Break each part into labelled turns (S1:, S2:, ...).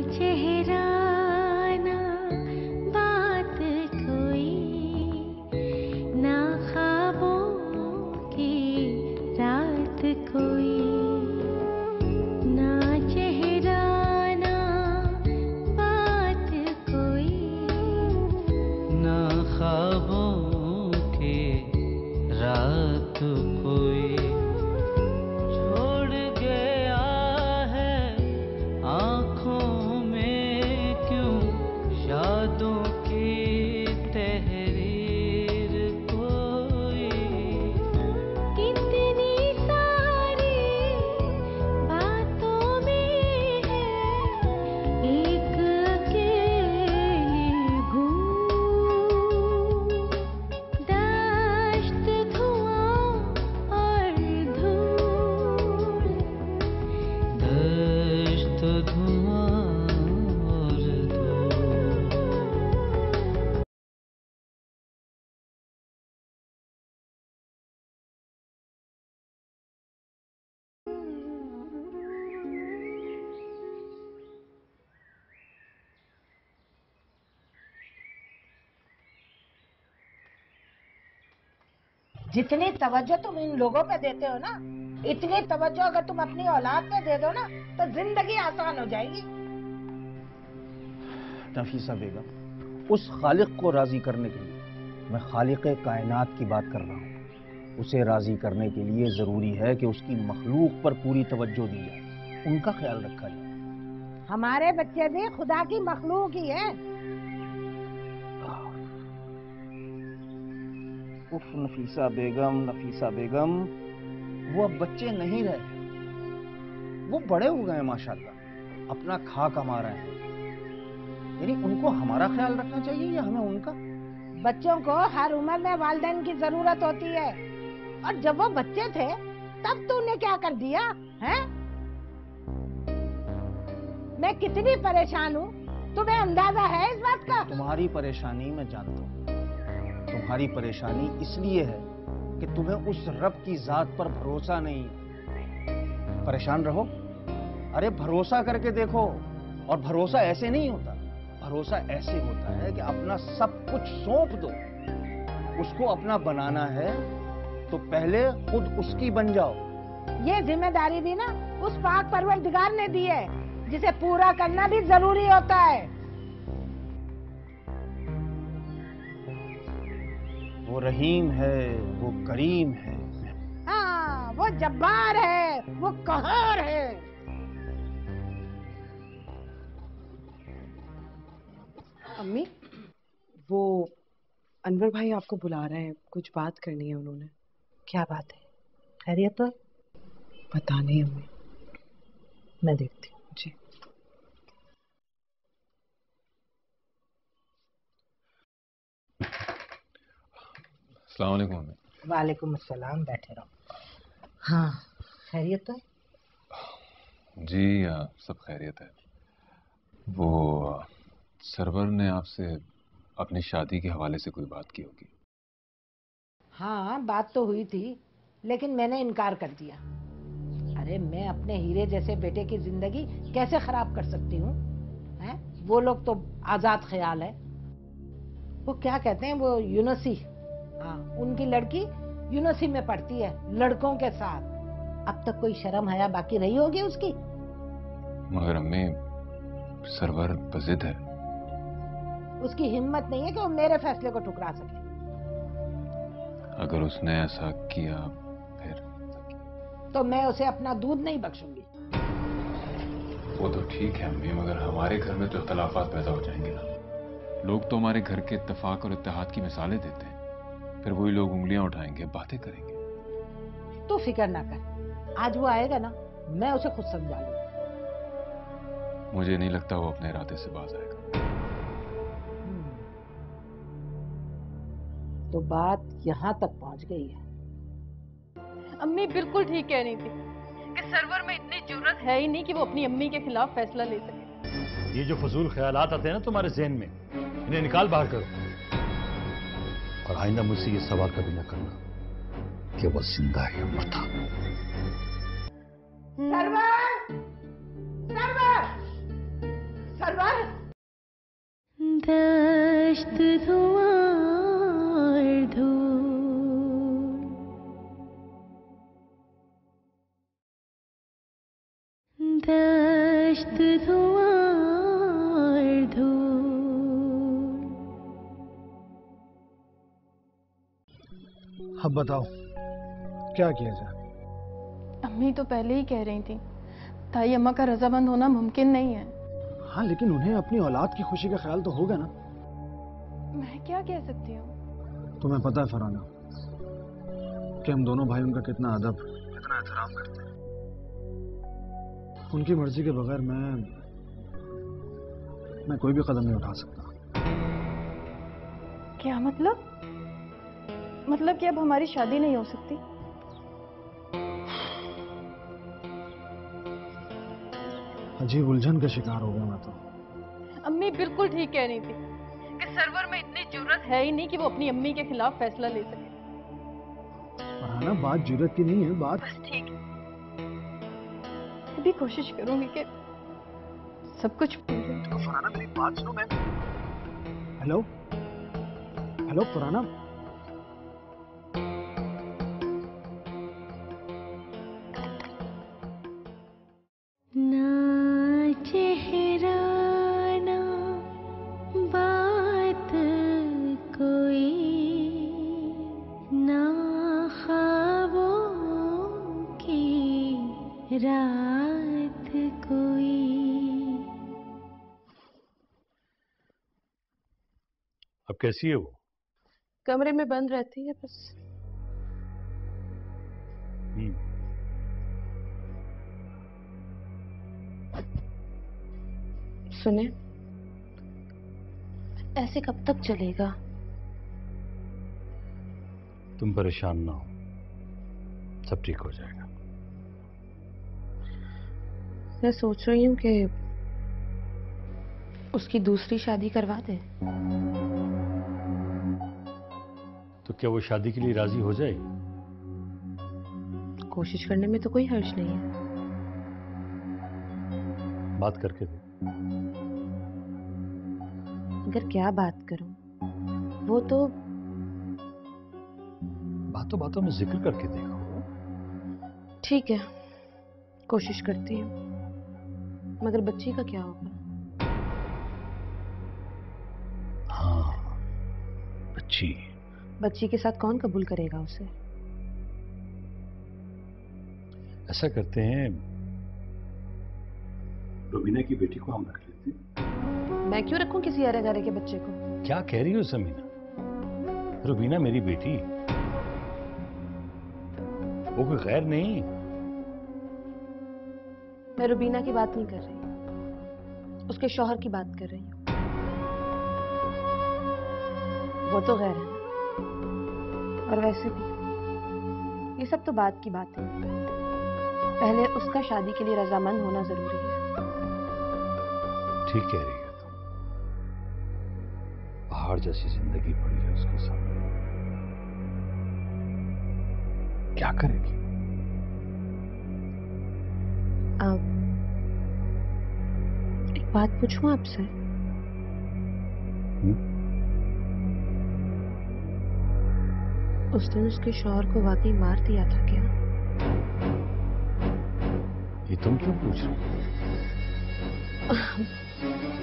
S1: चेहरा ना बात कोई, ना ख्वाबों की रात कोई, ना चेहरा ना बात कोई,
S2: ना ख्वाबों की रात कोई, छोड़ गया है आँखों में क्यों यादों की तहरीर कोई।
S1: कितनी सारी बातों में है एक अकेली घूम, दश्त धुआं और धूल,
S2: दश्त धुआं और धूल।
S3: जितनी तवज्जो तुम इन लोगों पे देते हो ना, इतनी तवज्जो अगर तुम अपनी औलाद पे दे दो ना, तो जिंदगी आसान हो जाएगी।
S4: नफीसा बेगम, उस खालिक को राजी करने के लिए मैं खालिक कायनात की बात कर रहा हूँ। उसे राजी करने के लिए जरूरी है कि उसकी मखलूक पर पूरी तवज्जो दी जाए, उनका ख्याल रखा जाए।
S3: हमारे बच्चे भी खुदा की मखलूक ही है।
S4: उफ नफीसा बेगम, वो अब बच्चे नहीं रहे, वो बड़े हो गए माशाल्लाह, अपना खा कमा रहे हैं। यानी उनको हमारा ख्याल रखना चाहिए या हमें उनका?
S3: बच्चों को हर उम्र में वालिदैन की जरूरत होती है, और जब वो बच्चे थे तब तूने क्या कर दिया है? मैं कितनी परेशान हूँ, तुम्हें अंदाजा है इस बात का?
S4: तुम्हारी परेशानी मैं जानता हूँ। तुम्हारी परेशानी इसलिए है कि तुम्हें उस रब की जात पर भरोसा नहीं। परेशान रहो, अरे भरोसा करके देखो। और भरोसा ऐसे नहीं होता, भरोसा ऐसे होता है कि अपना सब कुछ सौंप दो। उसको अपना बनाना है तो पहले खुद उसकी बन जाओ।
S3: ये जिम्मेदारी भी ना उस पाक परवरदिगार ने दी है, जिसे पूरा करना भी जरूरी होता है।
S4: वो रहीम है, वो करीम है।
S3: हाँ, वो जब्बार है, वो कहर है।
S5: अम्मी, वो अनवर भाई आपको बुला रहे हैं, कुछ बात करनी है उन्होंने।
S3: क्या बात है? खैरियत तो?
S5: पता नहीं अम्मी।
S3: मैं देखती हूँ।
S5: जी।
S6: अस्सलाम वालेकुम अम्मी।
S3: वालेकुम अस्सलाम, बैठे रहो। हाँ, खैरियत तो है?
S6: जी सब खैरियत है। वो सरवर ने आपसे अपनी शादी के हवाले से कोई बात की होगी।
S3: हाँ, बात तो हुई थी, लेकिन मैंने इनकार कर दिया। अरे मैं अपने हीरे जैसे बेटे की जिंदगी कैसे खराब कर सकती हूँ? हैं? वो लोग तो आजाद ख्याल है। वो क्या कहते हैं, वो यूनिवर्सिटी, हाँ, उनकी लड़की यूनिवर्सिटी में पढ़ती है लड़कों के साथ। अब तक कोई शर्म हया बाकी रही होगी उसकी।
S6: मगर अम्मी, सरवर बजिद है।
S3: उसकी हिम्मत नहीं है कि वो मेरे फैसले को ठुकरा सके।
S6: अगर उसने ऐसा किया फिर
S3: तो मैं उसे अपना दूध नहीं बख्शूंगी।
S6: वो तो ठीक है अम्मी, मगर हमारे घर में तो इख्तलाफात पैदा हो जाएंगे ना। लोग तो हमारे घर के इत्तेफाक और इत्तेहाद की मिसालें देते हैं, फिर वही लोग उंगलियां उठाएंगे, बातें करेंगे।
S3: तू फिक्र ना कर, आज वो आएगा ना, मैं उसे खुद समझा लूंगी।
S6: मुझे नहीं लगता वो अपने इरादे से बाज आएगा।
S3: तो बात यहाँ तक पहुँच गई है।
S7: अम्मी बिल्कुल ठीक कह रही थी कि सरवर में इतनी जुर्रत है ही नहीं कि वो अपनी अम्मी के खिलाफ फैसला ले सके।
S8: ये जो फजूल ख्यालात आते हैं ना तुम्हारे ज़हन में, इन्हें निकाल बाहर करो। और आइंदा मुझसे ये सवाल कभी न करना कि वो जिंदा है या मरता।
S3: सरवर! सरवर!
S1: दश्त धुआं और धूल, दश्त धुआं और धूल।
S4: अब बताओ क्या किया जाए?
S7: अम्मी तो पहले ही कह रही थी ताई अम्मा का रजामंद होना मुमकिन नहीं है।
S4: हाँ, लेकिन उन्हें अपनी औलाद की खुशी का ख्याल तो होगा ना।
S7: मैं क्या कह सकती हूँ?
S4: तुम्हें पता है फरहाना कि हम दोनों भाई उनका कितना अदब, कितना एहतराम करते हैं। उनकी मर्जी के बगैर मैं कोई भी कदम नहीं उठा सकता।
S7: क्या मतलब? मतलब कि अब हमारी शादी नहीं हो सकती?
S4: अजीब उलझन का शिकार हो गया मैं तो।
S7: अम्मी बिल्कुल ठीक कह रही थी कि सरवर में इतनी जुर्रत है ही नहीं कि वो अपनी अम्मी के खिलाफ फैसला ले सके।
S4: फरहाना, बात जुर्रत की नहीं है, बात
S7: बस ठीक है, अभी कोशिश करूंगी कि सब कुछ भूल जाऊं।
S4: तो फरहाना मेरी बात सुनो। मैं हेलो हेलो फरहाना,
S1: ना चेहरा ना बात कोई, ना ख्वाबों की रात कोई।
S8: अब कैसी है वो?
S5: कमरे में बंद रहती है बस। सुने, ऐसे कब तक चलेगा?
S8: तुम परेशान ना हो, सब ठीक हो जाएगा।
S5: मैं सोच रही हूँ कि उसकी दूसरी शादी करवा दे।
S8: तो क्या वो शादी के लिए राजी हो जाएगी?
S5: कोशिश करने में तो कोई हर्ज नहीं है।
S8: बात करके दे।
S5: अगर क्या बात करूं, वो तो
S8: बातों बातों में जिक्र करके देखो।
S5: ठीक है, कोशिश करती हूँ। मगर बच्ची का क्या होगा?
S8: हाँ,
S5: बच्ची के साथ कौन कबूल करेगा उसे?
S8: ऐसा करते हैं, रुबीना की बेटी को हम रख लेते हैं।
S5: मैं क्यों रखूं किसी अरे गरे के बच्चे को?
S8: क्या कह रही हो समीना? रुबीना मेरी बेटी, वो कोई गैर नहीं।
S5: मैं रुबीना की बात नहीं कर रही, उसके शौहर की बात कर रही हूँ। वो तो गैर है। और वैसे भी ये सब तो बात की बात है। पहले उसका शादी के लिए रजामंद होना जरूरी है।
S8: ठीक कह रही है तुम। पहाड़ जैसी जिंदगी पड़ी है उसके सामने, क्या करेगी?
S5: अब एक बात पूछूं आपसे? उस दिन उसके शौहर को वाकई मार दिया था क्या?
S8: ये तुम क्यों पूछ रही हो?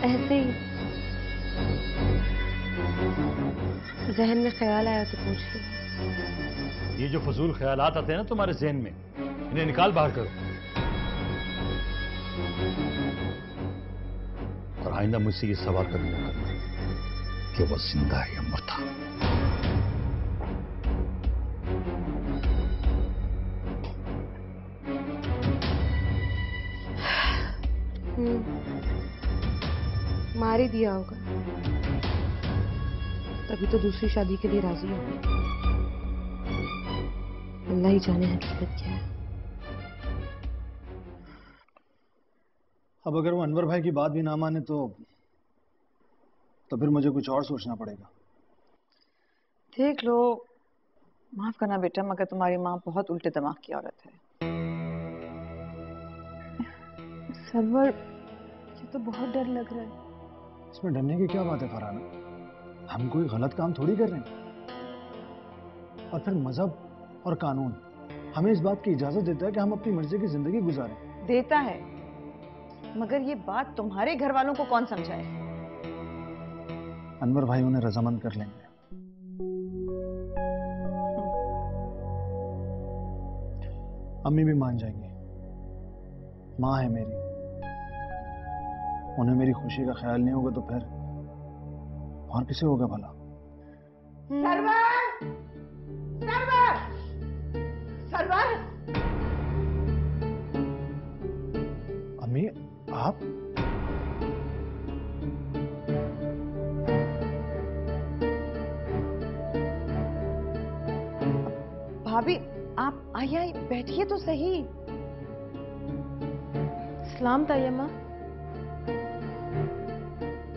S5: ऐसे ही जहन में ख्याल आया तो पूछ लिया।
S8: ये जो फजूल ख्यालात आते हैं ना तुम्हारे जहन में, इन्हें निकाल बाहर करो। और आइंदा मुझसे ये सवाल कभी ना करना कि वो जिंदा है या मरता।
S5: मार ही दिया होगा, तभी तो दूसरी शादी के लिए राजी हो गई। अल्लाह ही जाने हकीकत क्या है।
S4: अब अगर वो अनवर भाई की बात भी ना माने तो फिर मुझे कुछ और सोचना पड़ेगा।
S9: देख लो, माफ करना बेटा, मगर तुम्हारी माँ बहुत उल्टे दिमाग की औरत है।
S7: सरवर, ये तो बहुत डर लग रहा है।
S4: इसमें डरने की क्या बात है फरहाना?
S10: हम कोई गलत काम थोड़ी कर रहे हैं। और फिर मजहब और कानून हमें इस बात की इजाजत देता है कि हम अपनी मर्जी की जिंदगी गुजारें।
S9: देता है, मगर ये बात तुम्हारे घर वालों को कौन समझाए?
S10: अनवर भाई उन्हें रजामंद कर लेंगे। अम्मी भी मान जाएंगी, माँ है मेरी। उन्हें मेरी खुशी का ख्याल नहीं होगा तो फिर और किसे होगा भला?
S3: सरवर! सरवर! सरवर!
S10: अम्मी आप?
S9: भाभी आप आइए, बैठिए तो सही।
S7: सलाम तायम्मा।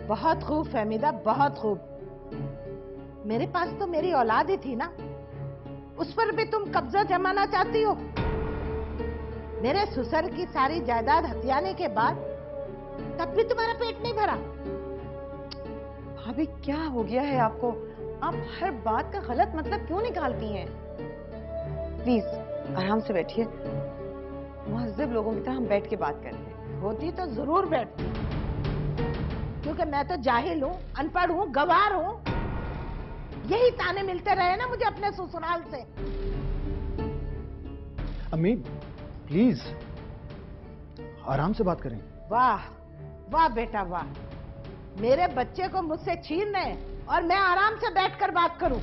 S3: बहुत खूब फहमीदा, बहुत खूब। मेरे पास तो मेरी औलाद ही थी ना, उस पर भी तुम कब्जा जमाना चाहती हो। मेरे ससुर की सारी जायदाद हथियाने के बाद तब भी तुम्हारा पेट नहीं भरा।
S9: भाभी क्या हो गया है आपको? आप हर बात का गलत मतलब क्यों निकालती हैं? प्लीज आराम से बैठिए। मुहज्जिब लोगों की तरह हम बैठ के बात करते हैं।
S3: होती तो जरूर बैठती, क्योंकि मैं तो जाहिल हूँ, अनपढ़ हूँ, गवार हूँ। यही ताने मिलते रहे ना मुझे अपने ससुराल से।
S10: अम्मी प्लीज आराम से बात करें।
S3: वाह वाह बेटा वाह, मेरे बच्चे को मुझसे छीन रहे और मैं आराम से बैठकर बात करूं।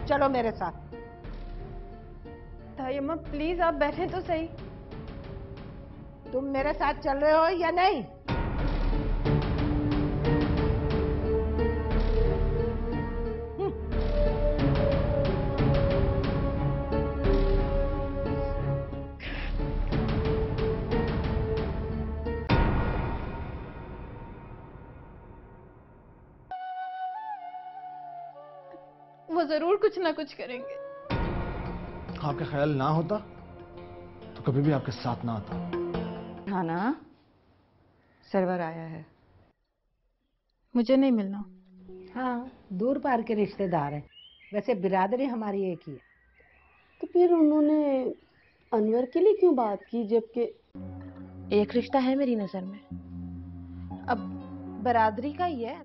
S3: चलो मेरे साथ।
S7: तायम्मा प्लीज आप बैठे तो सही।
S3: तुम मेरे साथ चल रहे हो या नहीं?
S7: वो जरूर कुछ ना कुछ करेंगे।
S10: आपका ख्याल ना होता तो कभी भी आपके साथ ना आता।
S9: हाँ ना, सरवर आया है।
S7: मुझे नहीं मिलना।
S3: हाँ, दूर पार के रिश्तेदार हैं। वैसे बिरादरी हमारी एक ही है।
S5: तो फिर उन्होंने अनवर के लिए क्यों बात की, जबकि एक रिश्ता है मेरी नजर में।
S3: अब बरादरी का ही है